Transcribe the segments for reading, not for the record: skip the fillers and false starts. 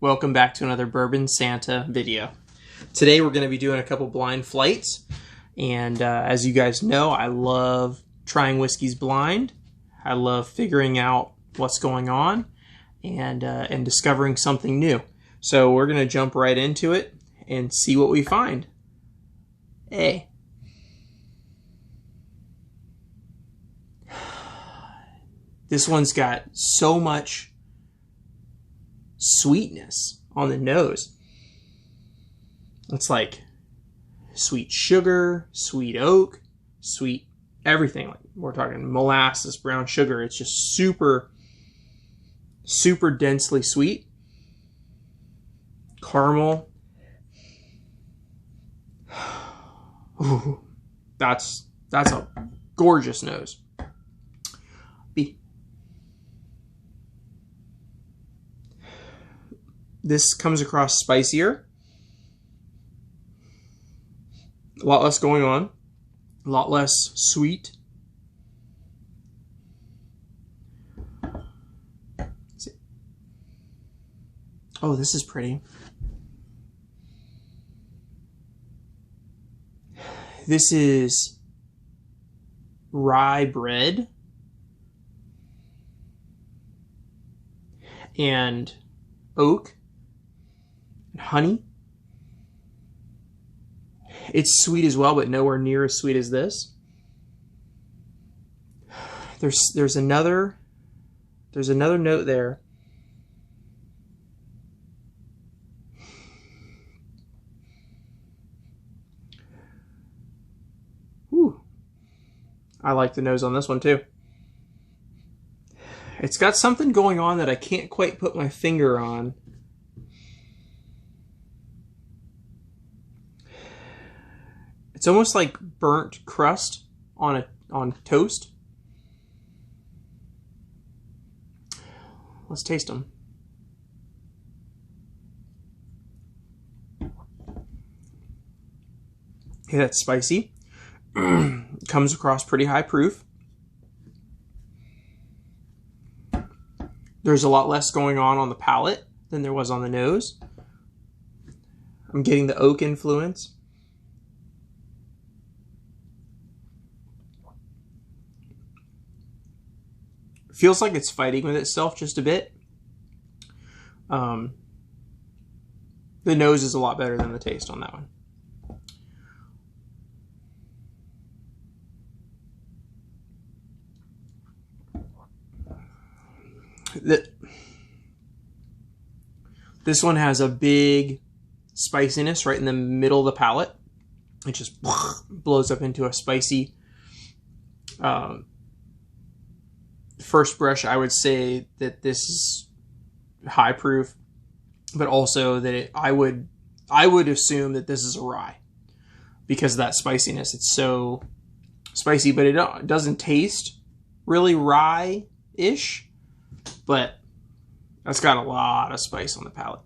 Welcome back to another Bourbon Santa video. Today we're going to be doing a couple blind flights, and as you guys know, I love trying whiskeys blind. I love figuring out what's going on and discovering something new. So we're going to jump right into it and see what we find. Hey. This one's got so much sweetness on the nose. It's like sweet sugar, sweet oak, sweet everything. Like we're talking molasses, brown sugar. It's just super, super densely sweet. Caramel. Ooh, that's a gorgeous nose. B. This comes across spicier. A lot less going on. A lot less sweet. Oh, this is pretty. This is rye bread and oak and honey. It's sweet as well, but nowhere near as sweet as this. There's another note there. Whew. I like the nose on this one too. It's got something going on that I can't quite put my finger on. It's almost like burnt crust on toast. Let's taste them. Okay, that's spicy. Comes across pretty high proof. There's a lot less going on the palate than there was on the nose. I'm getting the oak influence. Feels like it's fighting with itself just a bit. The nose is a lot better than the taste on that one. This one has a big spiciness right in the middle of the palate. It just blows up into a spicy. First brush, I would say that this is high proof, but also that I would assume that this is a rye because of that spiciness. It's so spicy, but it doesn't taste really rye-ish, but that's got a lot of spice on the palate.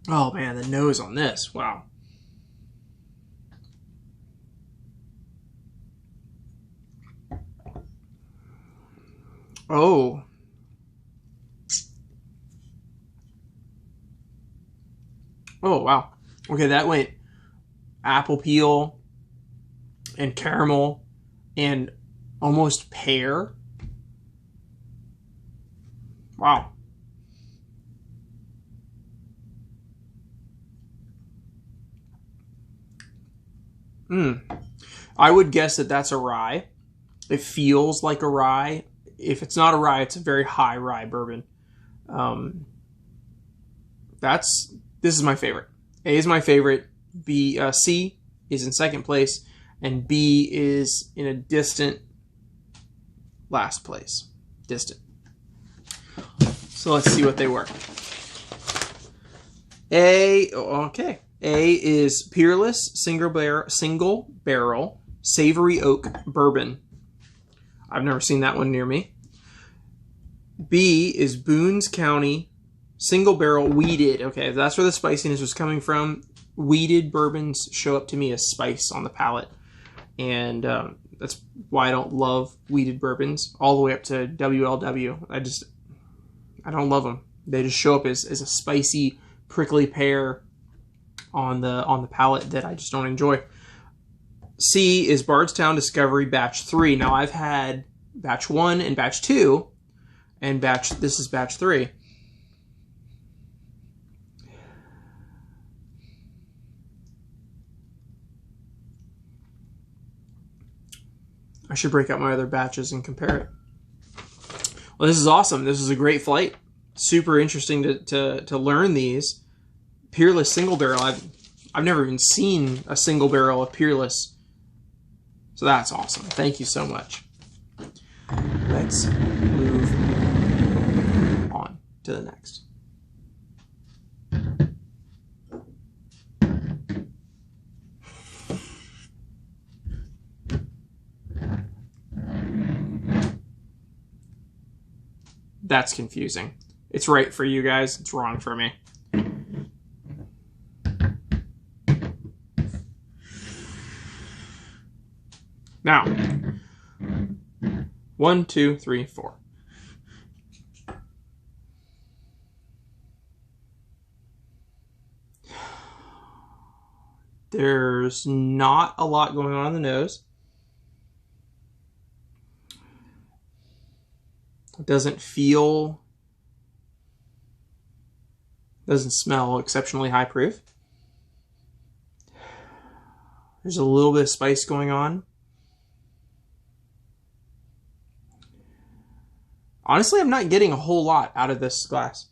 Oh man, the nose on this, wow. Oh. Oh, wow. Okay, that went apple peel and caramel and almost pear. Wow. I would guess that that's a rye. It feels like a rye. If it's not a rye, it's a very high rye bourbon. This is my favorite. A is my favorite. C is in second place, and B is in a distant last place. Distant. So let's see what they were. Okay. A is Peerless Single Barrel Savory Oak Bourbon. I've never seen that one near me. B is Boones County Single Barrel Wheated. Okay, that's where the spiciness was coming from. Wheated bourbons show up to me as spice on the palate. And that's why I don't love wheated bourbons all the way up to WLW. I don't love them. They just show up as a spicy, prickly pear on the palate that I just don't enjoy. C is Bardstown Discovery Batch 3. Now, I've had Batch 1 and Batch 2, and this is Batch 3. I should break out my other batches and compare it. Well, this is awesome. This is a great flight. Super interesting to learn these. Peerless single barrel. I've never even seen a single barrel of Peerless. So that's awesome. Thank you so much. Let's move on to the next. That's confusing. It's right for you guys. It's wrong for me. Now, 1, 2, 3, 4. There's not a lot going on in the nose. It doesn't smell exceptionally high proof. There's a little bit of spice going on. Honestly, I'm not getting a whole lot out of this glass.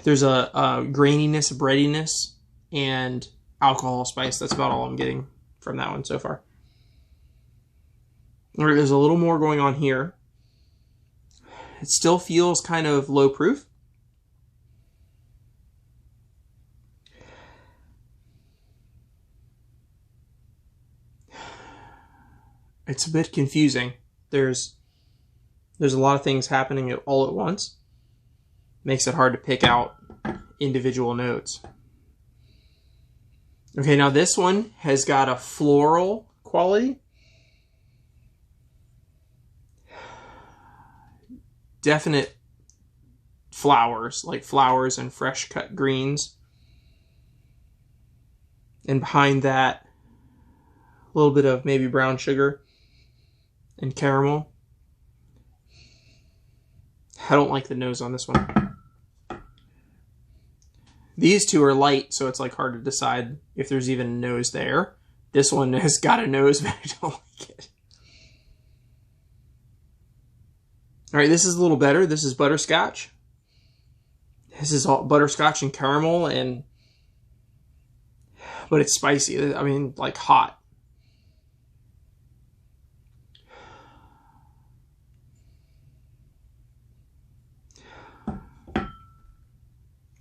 There's a graininess, a breadiness, and alcohol spice. That's about all I'm getting from that one so far. There's a little more going on here. It still feels kind of low proof. It's a bit confusing. There's a lot of things happening all at once. Makes it hard to pick out individual notes. Okay, now this one has got a floral quality. Definite flowers, like flowers and fresh cut greens. And behind that, a little bit of maybe brown sugar and caramel. I don't like the nose on this one. These two are light, so it's like hard to decide if there's even a nose there. This one has got a nose, but I don't like it. All right, this is a little better. This is butterscotch. This is all butterscotch and caramel, but it's spicy. I mean, like hot.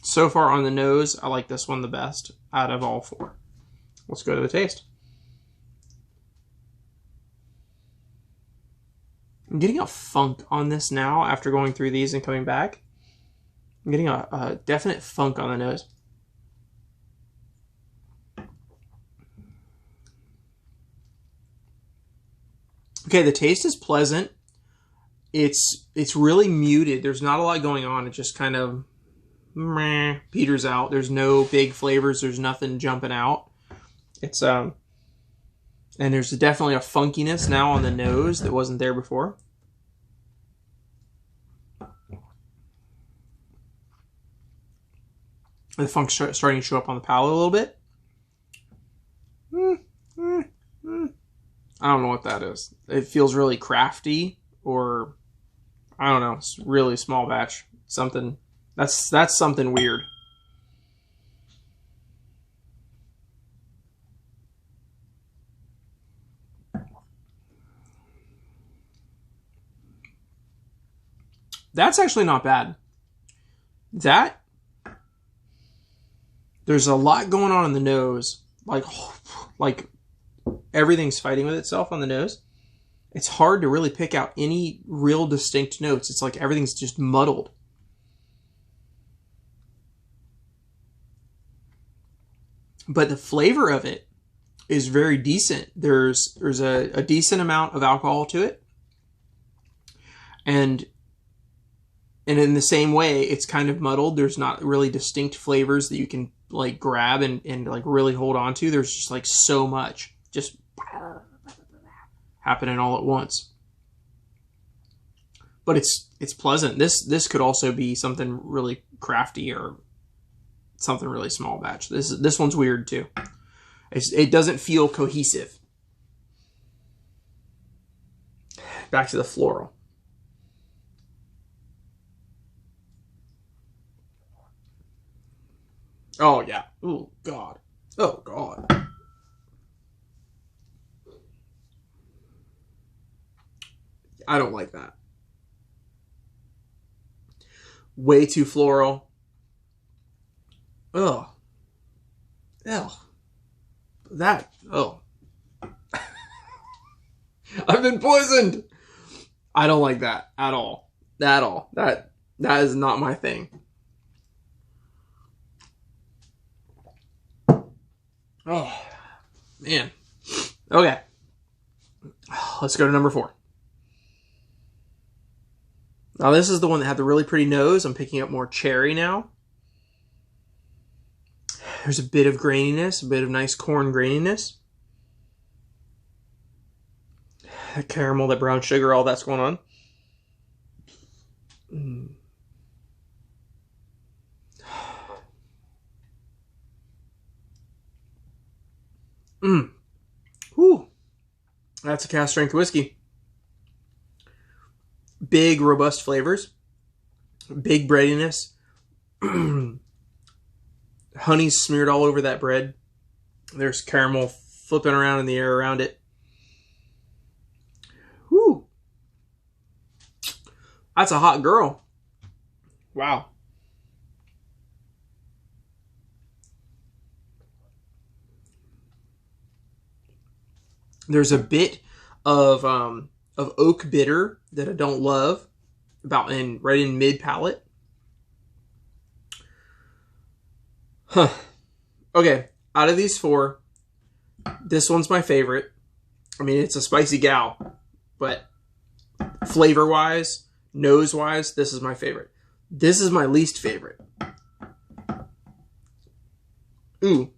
So far on the nose, I like this one the best out of all four. Let's go to the taste. I'm getting a funk on this now after going through these and coming back. I'm getting a definite funk on the nose. Okay, the taste is pleasant. It's really muted. There's not a lot going on. It just kind of peters out. There's no big flavors. There's nothing jumping out. It's and there's definitely a funkiness now on the nose that wasn't there before. The funk's starting to show up on the palate a little bit. I don't know what that is. It feels really crafty, or I don't know. It's really small batch. Something that's something weird. That's actually not bad. There's a lot going on in the nose. Like everything's fighting with itself on the nose. It's hard to really pick out any real distinct notes. It's like everything's just muddled. But the flavor of it is very decent. There's a decent amount of alcohol to it. And And in the same way, it's kind of muddled. There's not really distinct flavors that you can like grab and like really hold on to. There's just like so much just happening all at once. But it's pleasant. This could also be something really crafty or something really small batch. This one's weird too. It doesn't feel cohesive. Back to the floral. Oh yeah. Oh God. Oh God. I don't like that. Way too floral. Ugh. Ew. That. Oh. I've been poisoned. I don't like that at all. At all. That is not my thing. Oh, man. Okay. Let's go to number 4. Now, this is the one that had the really pretty nose. I'm picking up more cherry now. There's a bit of graininess, a bit of nice corn graininess. That caramel, that brown sugar, all that's going on. Whew. That's a cask strength whiskey. Big, robust flavors. Big breadiness. Honey's smeared all over that bread. There's caramel flipping around in the air around it. Whew. That's a hot girl. Wow. There's a bit of oak bitter that I don't love, right in mid palate. Huh. Okay, out of these 4, this one's my favorite. I mean, it's a spicy gal, but flavor-wise, nose-wise, this is my favorite. This is my least favorite. Ooh.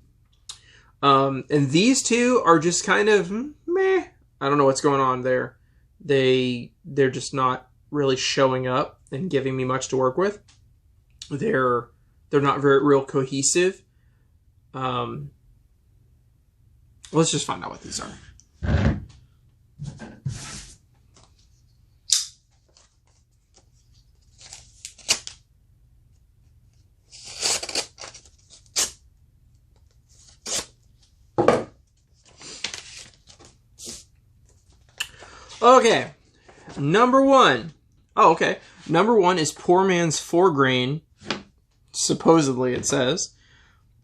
And these two are just kind of meh. I don't know what's going on there. They're just not really showing up and giving me much to work with. They're not very real cohesive. Let's just find out what these are. Okay, number 1. Oh, okay. Number 1 is Poor Man's 4-grain. Supposedly, it says.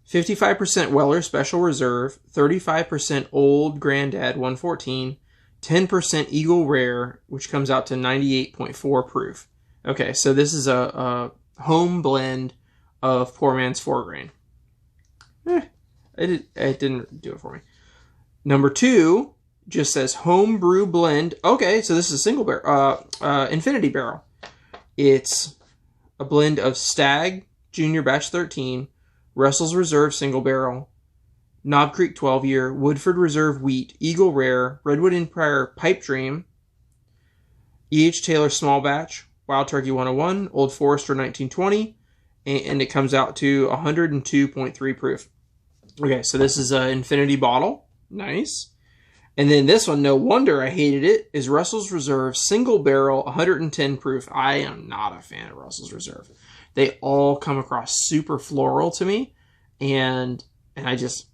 55% Weller Special Reserve, 35% Old Grandad 114, 10% Eagle Rare, which comes out to 98.4 proof. Okay, so this is a home blend of Poor Man's 4-grain. It didn't do it for me. Number 2 just says home brew blend. Okay, so this is a single barrel, infinity barrel. It's a blend of Stag Junior Batch 13, Russell's Reserve single barrel, Knob Creek 12-year, Woodford Reserve wheat, Eagle Rare, Redwood Empire Pipe Dream, E.H. Taylor small batch, Wild Turkey 101, Old Forester 1920, and it comes out to 102.3 proof. Okay, so this is an infinity bottle. Nice. And then this one, no wonder I hated it, is Russell's Reserve single barrel 110 proof. I am not a fan of Russell's Reserve. They all come across super floral to me, and I just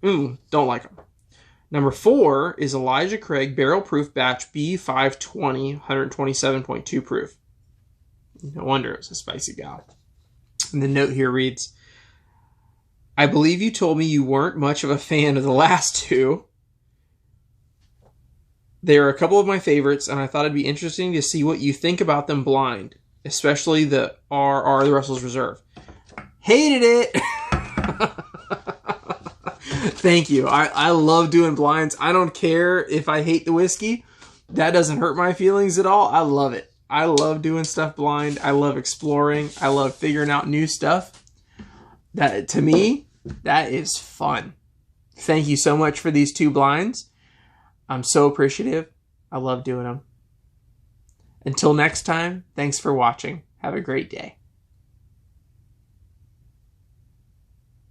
don't like them. Number 4 is Elijah Craig Barrel Proof Batch B520, 127.2 proof. No wonder it's a spicy gal. And the note here reads, I believe you told me you weren't much of a fan of the last 2. They are a couple of my favorites, and I thought it'd be interesting to see what you think about them blind, especially the RR, the Russell's Reserve. Hated it! Thank you. I love doing blinds. I don't care if I hate the whiskey. That doesn't hurt my feelings at all. I love it. I love doing stuff blind. I love exploring. I love figuring out new stuff. That, to me, that is fun. Thank you so much for these 2 blinds. I'm so appreciative. I love doing them. Until next time, thanks for watching. Have a great day.